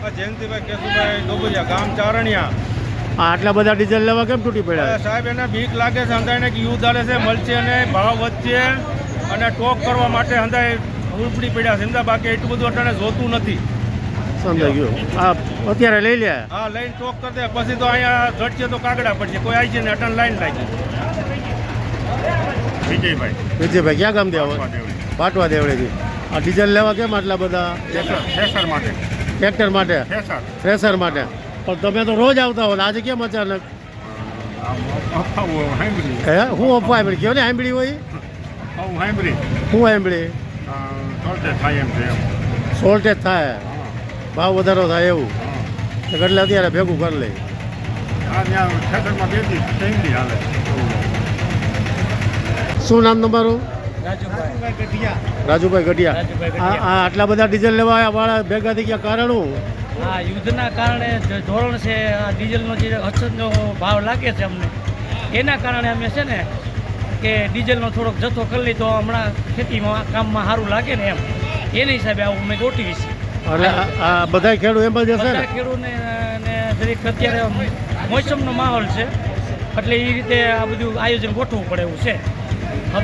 જયંતિભાઈ કેશુભાઈ ડોબરિયા, ગામ ચારણિયા. આટલા બધા ડીઝલ લેવા કેમ તૂટી પડ્યા? સાહેબ એને બીક લાગે છે, અંધાઈને કે યુદ્ધ હાલે છે, મળશે અને ભાવ વધશે અને ટોક કરવા માટે અંધાઈ ઉપડી પડ્યા છે. એમદા બાકી એટલું બધું અટાણે જોતું નથી. સમજાઈ ગયું. આ અત્યારે લઈ લે. હા, લઈને ટોક કરી દે, પછી તો અહીંયા ઘટશે તો કાગડા પડશે. કોઈ આવી છે ને અટાણે લાઈન લાગી. વિજયભાઈ ક્યાં ગામ દેવા? પાટવા દેવળેથી. આ ડીઝલ લેવા કેમ આટલા બધા? ફેસર માટે. ટ્રેક્ટર માટે, થ્રેસર માટે. પણ તમે તો રોજ આવતા હો, આજે કેમ અચાનક? હે, હું અફવા સાંભળી? કેવો ને સાંભળી હોય? હું સાંભળી? સોલ્ટેજ થાય, ભાવ વધારો થાય એવું એટલે અત્યારે ભેગું કરી લઈ. શું નામ તમારું? રાજુભાઈ ગઢિયા. આટલા બધા ડીઝલ લેવા વાળા ભેગા થઈ ગયા, કારણ શું? હા, યુદ્ધના કારણે ધોરણ છે, આ ડીઝલનો જે અછતનો ભાવ લાગે છે અમને, એના કારણે અમે છે ને કે ડીઝલનો થોડોક જથ્થો કરી લઈ તો હમણાં ખેતીમાં કામમાં સારું લાગે ને એમ, એની હિસાબે આવું અમે ગોઠવી છે. એટલે આ બધા ખેડૂત એમ જ હશે ને? ખેડૂતને દરેક અત્યારે મોસમનો માહોલ છે એટલે એ રીતે આ બધું આયોજન ગોઠવવું પડે એવું છે.